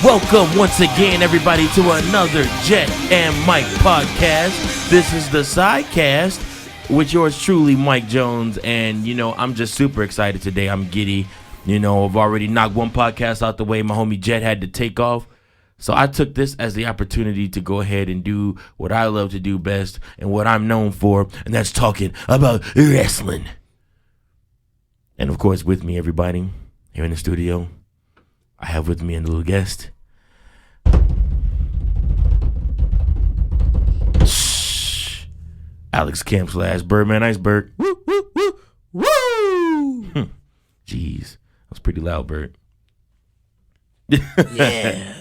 Welcome once again, everybody, to another Jet and Mike podcast. This is the Sidecast with yours truly, Mike Jones. And, I'm just super excited today. I'm giddy. I've already knocked one podcast out the way. My homie Jet had to take off. So I took this as the opportunity to go ahead and do what I love to do best and what I'm known for, and that's talking about wrestling. And, of course, with me, everybody, here in the studio, I have with me a little guest. Alex Camp / Birdman Iceberg. Woo, woo, woo, woo! Jeez, that was pretty loud, Bird. Yeah.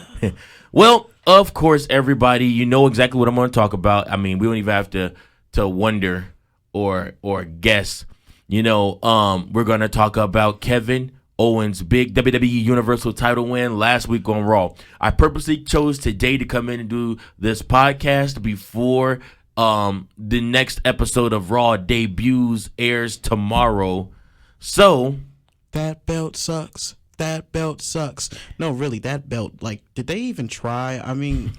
Well, of course, everybody, you know exactly what I'm going to talk about. I mean, we don't even have to wonder or guess. We're going to talk about Kevin Owens' big WWE Universal title win last week on Raw. I purposely chose today to come in and do this podcast before the next episode of Raw debuts, airs tomorrow. So that belt sucks. That belt sucks. No, really, that belt, did they even try? I mean,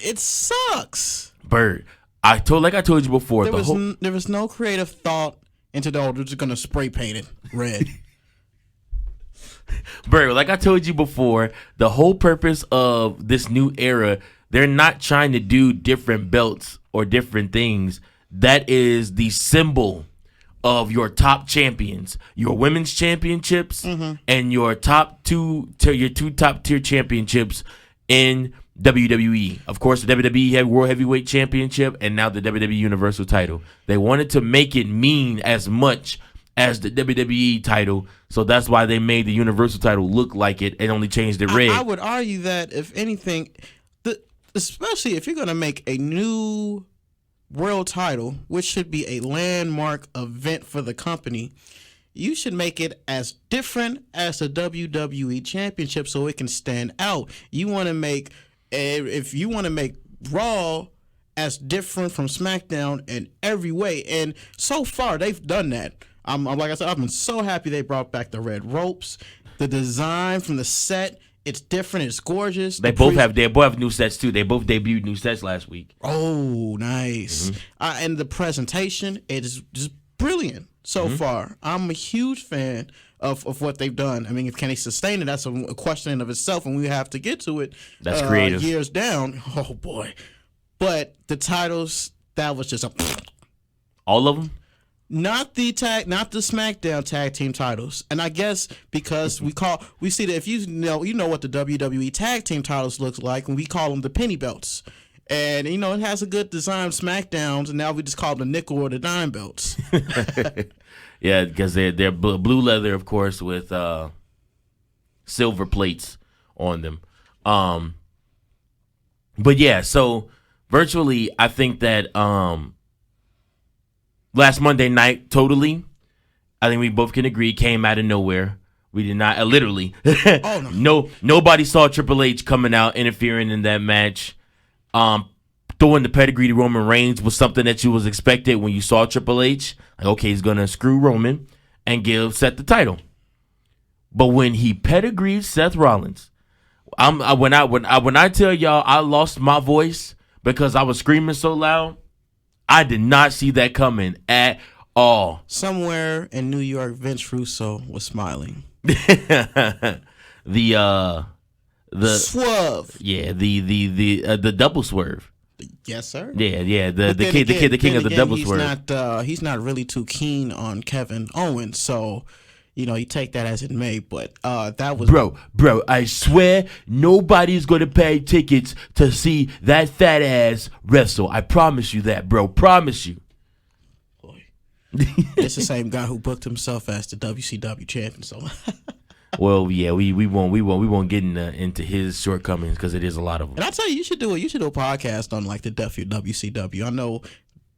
it sucks. Bird, I told you before. There was no creative thought into they're just going to spray paint it red. Bird, like I told you before, the whole purpose of this new era, they're not trying to do different belts or different things. That is the symbol of your top champions, your women's championships, and your two top tier championships in WWE. Of course, the WWE World Heavyweight Championship and now the WWE Universal title. They wanted to make it mean as much as the WWE title, so that's why they made the Universal title look like it and only changed it red. I would argue that, if anything, especially if you're going to make a new world title, which should be a landmark event for the company, you should make it as different as the WWE Championship so it can stand out. If you want to make Raw as different from SmackDown in every way, and so far they've done that. Like I said, I've been so happy they brought back the red ropes, the design from the set. It's different. It's gorgeous. They both have new sets too. They both debuted new sets last week. Oh, nice! And the presentation, it is just brilliant so far. I'm a huge fan of what they've done. I mean, can they sustain it? That's a question in of itself, and we have to get to it. That's creative. Years down. Oh boy! But the titles, that was just all of them. Not the SmackDown tag team titles, and I guess because we see that if you know what the WWE tag team titles looks like, and we call them the penny belts, and it has a good design SmackDowns, and now we just call them the nickel or the dime belts. Yeah, because they're blue leather, of course, with silver plates on them. But yeah, so virtually, I think that last Monday night, totally, I think we both can agree, came out of nowhere. We did not, literally. Oh, no. Nobody saw Triple H coming out, interfering in that match. Throwing the pedigree to Roman Reigns was something that you was expected when you saw Triple H. Like, okay, he's going to screw Roman and give Seth the title. But when he pedigreed Seth Rollins, when I tell y'all I lost my voice because I was screaming so loud, I did not see that coming at all. Somewhere in New York, Vince Russo was smiling. The swerve. Yeah, the double swerve. Yes, sir. Yeah. The king of the double swerve. He's not really too keen on Kevin Owens, so you take that as it may. But that was bro. I swear nobody's gonna pay tickets to see that fat ass wrestle. I promise you that, bro. Promise you. Boy, it's the same guy who booked himself as the WCW champion. So. Well, yeah, we won't get into his shortcomings because it is a lot of them. And I tell you, you should do a podcast on the death of WCW. I know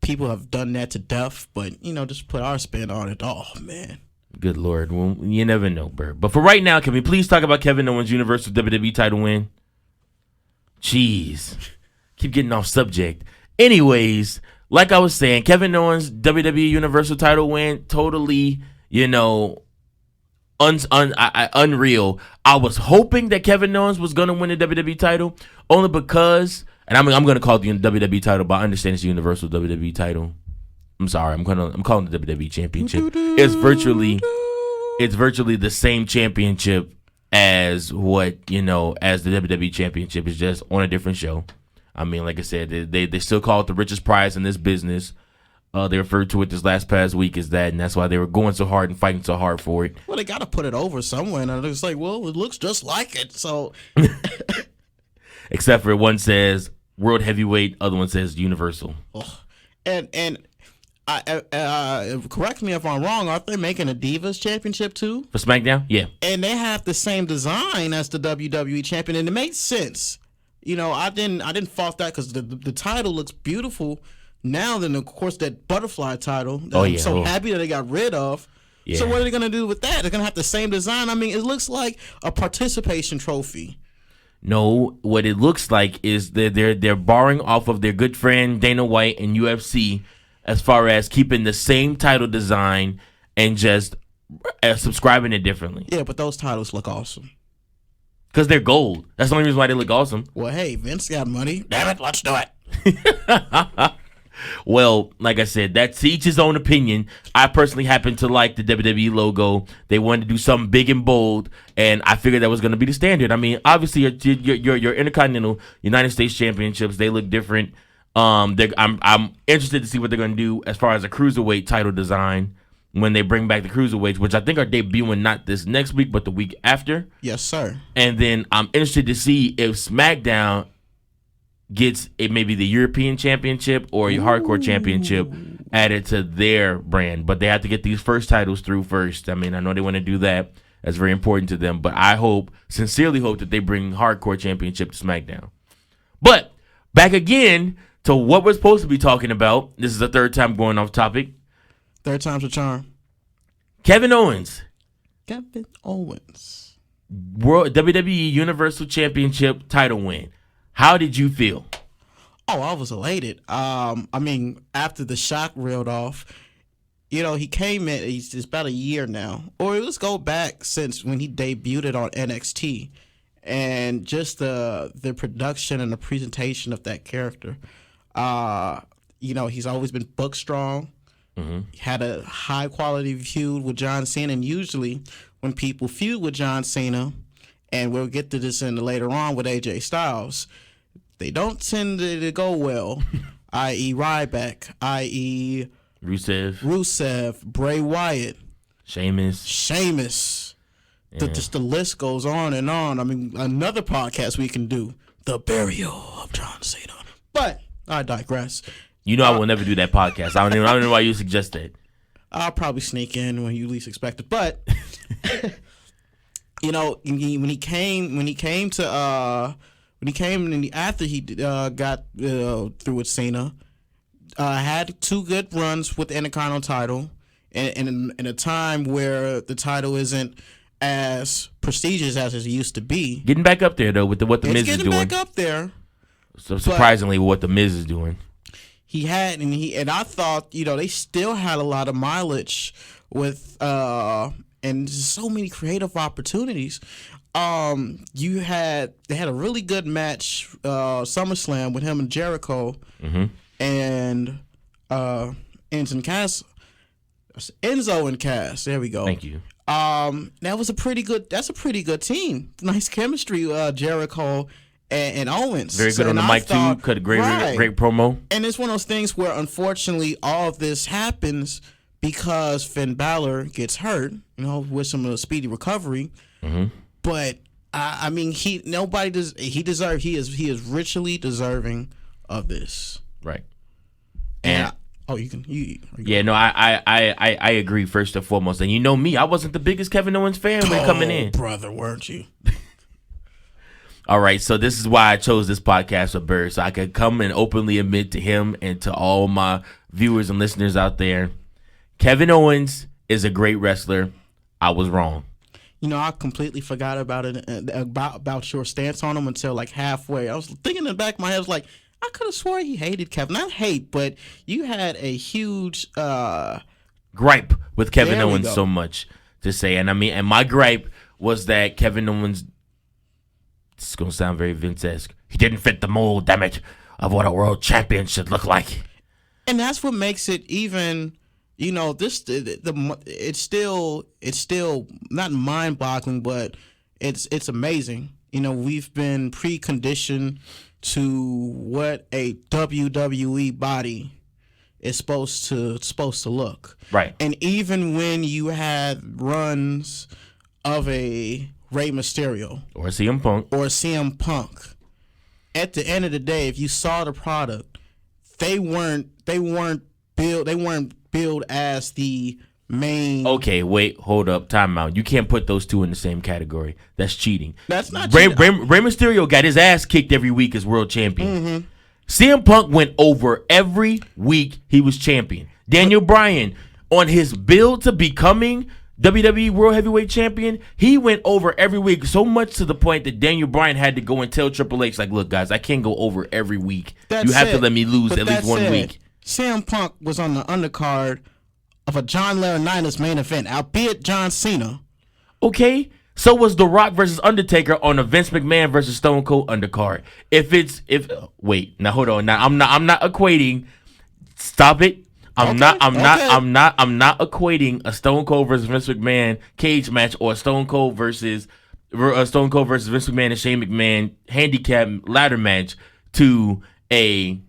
people have done that to death, but just put our spin on it. Oh man. Good Lord. Well, you never know, Bert. But for right now, can we please talk about Kevin Owens' Universal WWE title win? Jeez. Keep getting off subject. Anyways, like I was saying, Kevin Owens' WWE Universal title win, totally, unreal. I was hoping that Kevin Owens was gonna win the WWE title only because, and I'm gonna call it the WWE title, but I understand it's the Universal WWE title. I'm sorry, I'm calling it the WWE Championship. It's virtually the same championship as what as the WWE Championship. Is just on a different show. I mean, like I said, they still call it the richest prize in this business. They referred to it this past week as that, and that's why they were going so hard and fighting so hard for it. Well, they got to put it over somewhere, and it's like, well, it looks just like it. So, except for one says World Heavyweight, other one says Universal. Oh. And correct me if I'm wrong. Aren't they making a Divas Championship too for SmackDown? Yeah, and they have the same design as the WWE Champion, and it makes sense. I didn't fault that because the title looks beautiful. Now then, of course, that butterfly title that I'm so happy that they got rid of. Yeah. So what are they going to do with that? They're going to have the same design. I mean, it looks like a participation trophy. No, what it looks like is that they're borrowing off of their good friend Dana White and UFC as far as keeping the same title design and just subscribing it differently. Yeah, but those titles look awesome. Because they're gold. That's the only reason why they look awesome. Well, hey, Vince got money. Damn it, let's do it. Well, like I said, that's each his own opinion. I personally happen to like the WWE logo. They wanted to do something big and bold, and I figured that was going to be the standard. I mean, obviously, your Intercontinental United States Championships, they look different. I'm interested to see what they're going to do as far as a cruiserweight title design when they bring back the cruiserweights, which I think are debuting not this next week, but the week after. Yes, sir. And then I'm interested to see if SmackDown gets maybe the European Championship or your Hardcore Championship added to their brand. But they have to get these first titles through first. I mean, I know they want to do that. That's very important to them. But I sincerely hope that they bring Hardcore Championship to SmackDown. But back again to what we're supposed to be talking about. This is the third time going off topic. Third time's a charm. Kevin Owens. World WWE Universal Championship title win. How did you feel? Oh, I was elated. I mean, after the shock reeled off, he came in, it's about a year now. Or let's go back since when he debuted on NXT. And just the production and the presentation of that character. He's always been book strong. Mm-hmm. He had a high quality feud with John Cena. And usually when people feud with John Cena, and we'll get to this later on with AJ Styles, they don't tend to go well, i.e. Ryback, i.e. Rusev, Bray Wyatt, Sheamus. Yeah. Just the list goes on and on. I mean, another podcast we can do, The Burial of John Cena. But I digress. I will never do that podcast. I don't know why you suggest that. I'll probably sneak in when you least expect it. But when he came after he got through with Cena, had two good runs with the Intercontinental title, and in a time where the title isn't as prestigious as it used to be. Getting back up there though with what the Miz is doing. Getting back up there. So surprisingly, what the Miz is doing. He had and I thought they still had a lot of mileage with and so many creative opportunities. They had a really good match, SummerSlam with him and Jericho, and Enzo and Cass. There we go. Thank you. That's a pretty good team. Nice chemistry, Jericho and Owens. Very good on the mic too. Cut a great promo. And it's one of those things where unfortunately all of this happens because Finn Balor gets hurt, with some speedy recovery. Mm-hmm. But I mean, he is richly deserving of this. Right. And I agree first and foremost. And you know me, I wasn't the biggest Kevin Owens fan when coming in. Brother, weren't you? All right, so this is why I chose this podcast with Bird, so I could come and openly admit to him and to all my viewers and listeners out there, Kevin Owens is a great wrestler. I was wrong. I completely forgot about it, about your stance on him until like halfway. I was thinking in the back of my head, I was like, I could have swore he hated Kevin. Not hate, but you had a huge gripe with Kevin Owens so much to say. And I mean, and my gripe was that Kevin Owens, this is going to sound very Vince-esque, he didn't fit the mold, damn it, of what a world champion should look like. And that's what makes it even, it's still not mind-boggling, but it's amazing. We've been preconditioned to what a WWE body is supposed to look. Right. And even when you had runs of a Rey Mysterio or CM Punk, at the end of the day, if you saw the product, they weren't billed as the main. Okay, wait, hold up, time out. You can't put those two in the same category. That's cheating. That's not Rey cheating. Mysterio got his ass kicked every week as world champion. Mm-hmm. CM Punk went over every week he was champion. Daniel Bryan, on his build to becoming WWE World Heavyweight Champion, he went over every week, so much to the point that Daniel Bryan had to go and tell Triple H, like, look, guys, I can't go over every week. You have to let me lose at least 1 week. CM Punk was on the undercard of a John Laurinaitis main event, albeit John Cena. Okay, so was The Rock versus Undertaker on a Vince McMahon versus Stone Cold undercard. Wait, now hold on. Now I'm not equating. Stop it. I'm not equating a Stone Cold versus Vince McMahon cage match or a Stone Cold versus Vince McMahon and Shane McMahon handicap ladder match to a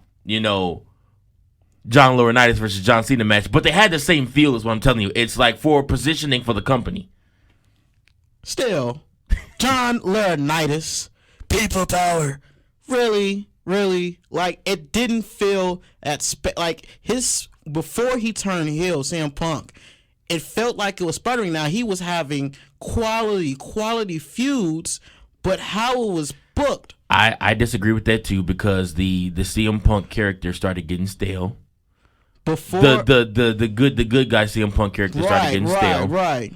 John Laurinaitis versus John Cena match, but they had the same feel is what I'm telling you. It's like for positioning for the company. Still, John Laurinaitis, people power, really, like it didn't feel like his before he turned heel, CM Punk. It felt like it was sputtering. Now he was having quality feuds, but how it was booked. I disagree with that too because the CM Punk character started getting stale. Before the good guy CM Punk character started getting stale. Right.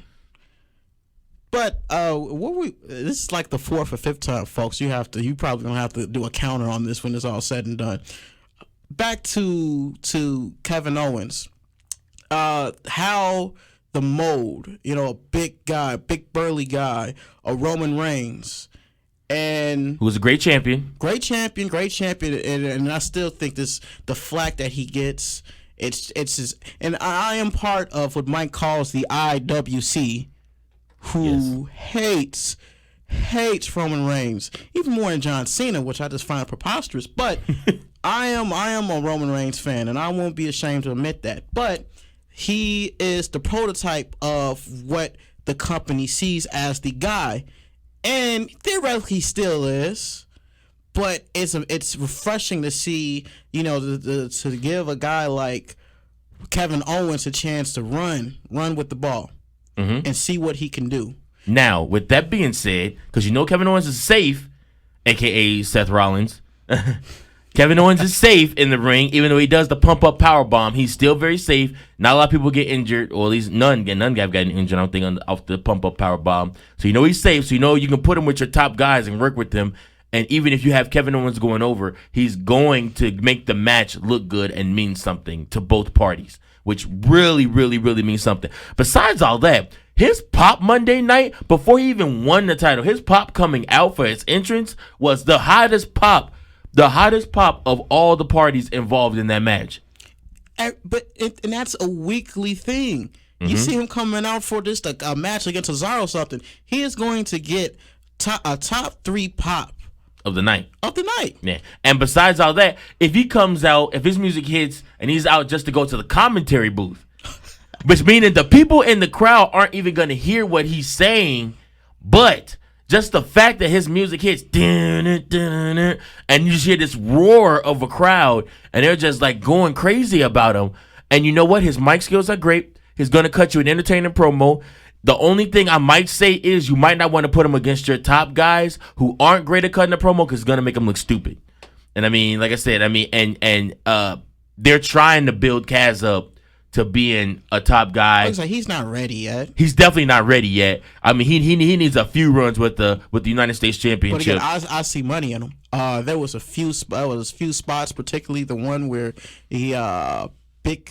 But this is like the fourth or fifth time, folks. You probably gonna have to do a counter on this when it's all said and done. Back to Kevin Owens. How the mold, a big guy, big burly guy, a Roman Reigns, and who was a great champion, and I still think the flack that he gets. It's his, and I am part of what Mike calls the IWC, who hates Roman Reigns even more than John Cena, which I just find preposterous. But I am a Roman Reigns fan, and I won't be ashamed to admit that. But he is the prototype of what the company sees as the guy, and theoretically he still is. But it's refreshing to see, to give a guy like Kevin Owens a chance to run with the ball and see what he can do. Now, with that being said, because Kevin Owens is safe, a.k.a. Seth Rollins. Kevin Owens is safe in the ring, even though he does the pump-up powerbomb. He's still very safe. Not a lot of people get injured, or at least none have gotten injured, I don't think, off the pump-up powerbomb. So he's safe, so you can put him with your top guys and work with them. And even if you have Kevin Owens going over, he's going to make the match look good and mean something to both parties, which really, really, really means something. Besides all that, his pop Monday night, before he even won the title, his pop coming out for his entrance was the hottest pop of all the parties involved in that match. And that's a weekly thing. You see him coming out for just a match against Cesaro or something, he is going to get a top 3 pop. Of the night. Yeah. And besides all that, if he comes out, if his music hits and he's out just to go to the commentary booth, which meaning the people in the crowd aren't even going to hear what he's saying, but just the fact that his music hits, and you just hear this roar of a crowd, and they're just like going crazy about him. And you know what? His mic skills are great. He's going to cut you an entertaining promo. The only thing I might say is you might not want to put him against your top guys who aren't great at cutting the promo because it's going to make them look stupid. And I mean, like I said, they're trying to build Kaz up to being a top guy. He's not ready yet. He's definitely not ready yet. I mean, he needs a few runs with the United States Championship. But again, I see money in him. There was a few spots, particularly the one where he big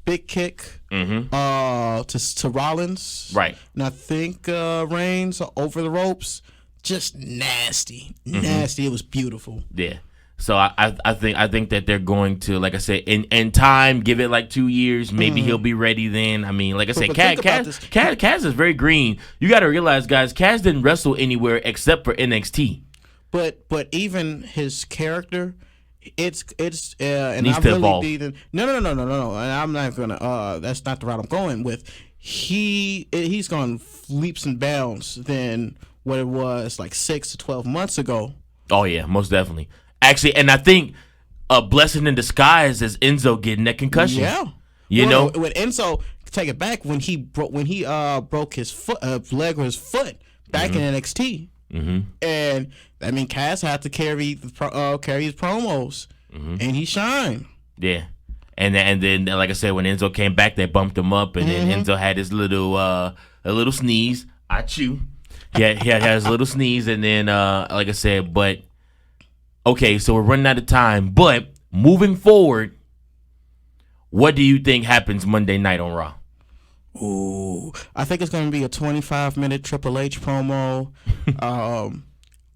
big kick Mm-hmm. to Rollins. Right. And I think Reigns over the ropes. Just nasty. Nasty. It was beautiful. Yeah. So I think that they're going to, like I said, in time, give it like 2 years, maybe he'll be ready then. I mean, like I said, Kaz is very green. You got to realize, guys, Kaz didn't wrestle anywhere except for NXT. But even his character, it's and Needs I to really evolve. didn't. No. And I'm not gonna. That's not the route I'm going with. He's gone leaps and bounds than what it was like 6 to 12 months ago. Oh yeah, most definitely. Actually, and I think a blessing in disguise is Enzo getting that concussion. Yeah, you know, when Enzo, take it back, when he broke his foot, leg or his foot back in NXT, and I mean Cass had to carry his promos, and he shined. Yeah, and then like I said, when Enzo came back, they bumped him up, and then Enzo had his little a little sneeze. Achoo. He had his little sneeze, and then like I said, but. Okay, so we're running out of time, but moving forward, what do you think happens Monday night on Raw? Ooh, I think it's going to be a 25-minute Triple H promo.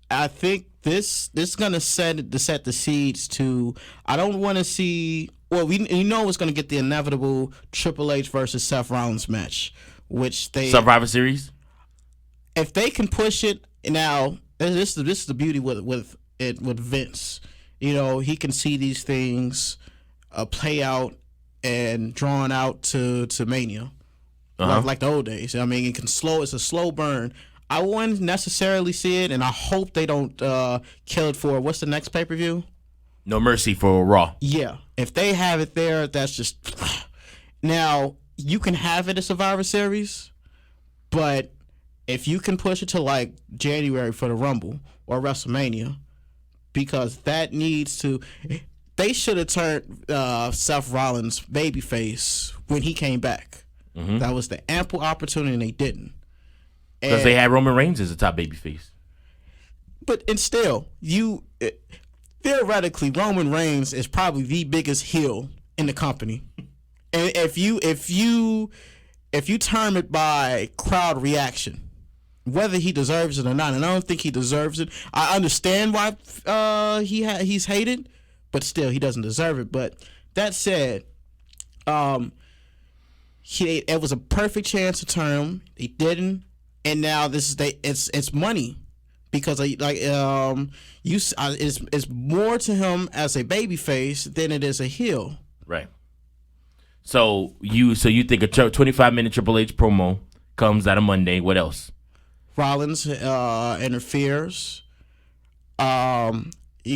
I think this is going to set the seeds to. I don't want to see. Well, it's going to get the inevitable Triple H versus Seth Rollins match, which they Survivor Series. If they can push it now, this is the beauty with Vince. You know, he can see these things play out and drawn out to Mania, like the old days. I mean, it's a slow burn. I wouldn't necessarily see it, and I hope they don't kill it for what's the next pay-per-view? No Mercy for Raw. Yeah, if they have it there, that's just now you can have it at Survivor Series, but if you can push it to like January for the Rumble or WrestleMania. Because that needs to. They should have turned Seth Rollins babyface when he came back. That was the ample opportunity, and they didn't. Because they had Roman Reigns as a top babyface. But still, theoretically, Roman Reigns is probably the biggest heel in the company. And if you term it by crowd reaction. Whether he deserves it or not, and I don't think he deserves it. I understand why he's hated, but still, he doesn't deserve it. But that said, it was a perfect chance to turn him. He didn't, and now it's money because it's more to him as a babyface than it is a heel. Right. So you think a 25-minute Triple H promo comes out of Monday? What else? Rollins interferes. Of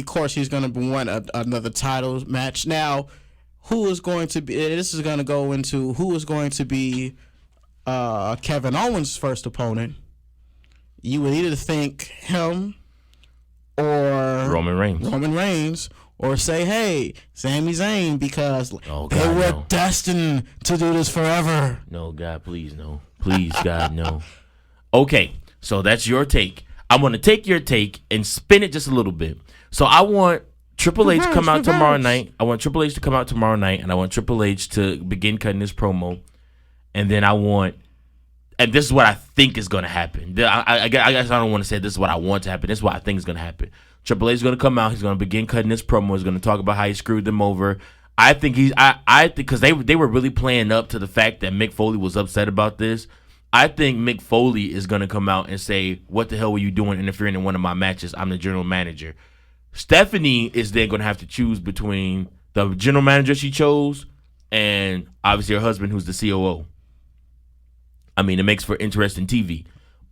course, he's going to want another title match. Now, who is going to be? This is going to go into who is going to be Kevin Owens' first opponent. You would either think him or Roman Reigns, or say, hey, Sami Zayn, because they were destined to do this forever. No, God, please, no. Please, God, no. Okay. So that's your take. I'm going to take your take and spin it just a little bit. So I want Triple H to come out tomorrow night. I want Triple H to come out tomorrow night, and I want Triple H to begin cutting his promo. And then and this is what I think is going to happen. I guess I don't want to say this is what I want to happen. This is what I think is going to happen. Triple H is going to come out. He's going to begin cutting his promo. He's going to talk about how he screwed them over. I think because they were really playing up to the fact that Mick Foley was upset about this. I think Mick Foley is going to come out and say, what the hell were you doing interfering in one of my matches? I'm the general manager. Stephanie is then going to have to choose between the general manager she chose and obviously her husband who's the COO. I mean, it makes for interesting TV.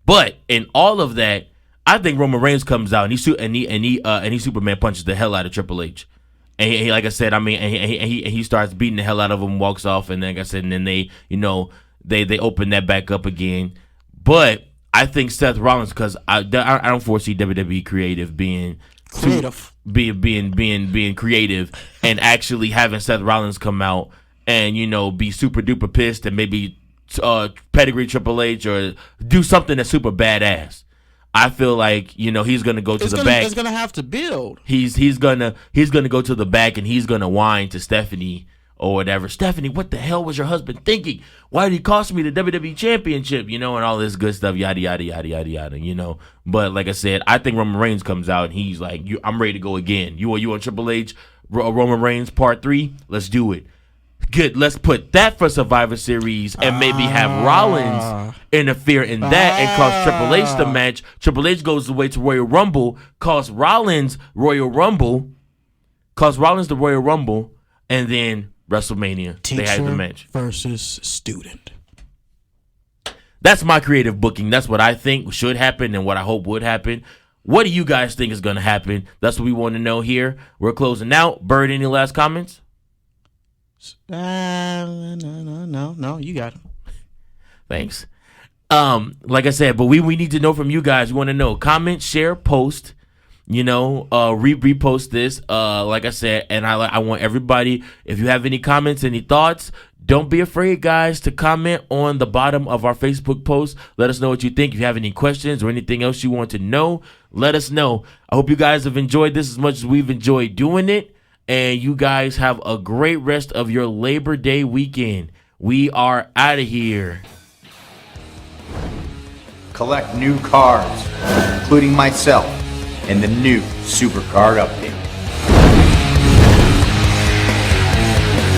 But in all of that, I think Roman Reigns comes out and he Superman punches the hell out of Triple H. And he like I said, I mean, and he starts beating the hell out of him, walks off, and then like I said, and then they open that back up again. But I think Seth Rollins, because I don't foresee WWE creative being creative and actually having Seth Rollins come out and be super duper pissed and maybe pedigree Triple H or do something that's super badass. I feel like he's gonna go to the back. It's gonna have to build. He's gonna go to the back and he's gonna whine to Stephanie or whatever. Stephanie, what the hell was your husband thinking? Why did he cost me the WWE Championship? And all this good stuff, yada, yada, yada, yada, yada, But like I said, I think Roman Reigns comes out and he's like, I'm ready to go again. You on Triple H, Roman Reigns Part 3? Let's do it. Good. Let's put that for Survivor Series and maybe have Rollins interfere in that and cost Triple H the match. Triple H goes away to Royal Rumble, cost Rollins the Royal Rumble, and then WrestleMania. Teacher they have the match versus student. That's my creative booking. That's what I think should happen and what I hope would happen. What do you guys think is going to happen? That's what we want to know here. We're closing out. Bird, any last comments? No, you got him. Thanks. Like I said, but we need to know from you guys. We want to know. Comment, share, post. Repost this. Like I said, and I want everybody. If you have any comments, any thoughts, don't be afraid, guys, to comment on the bottom of our Facebook post. Let us know what you think. If you have any questions or anything else you want to know, let us know. I hope you guys have enjoyed this as much as we've enjoyed doing it. And you guys have a great rest of your Labor Day weekend. We are out of here. Collect new cards, including myself, and the new Supercard update.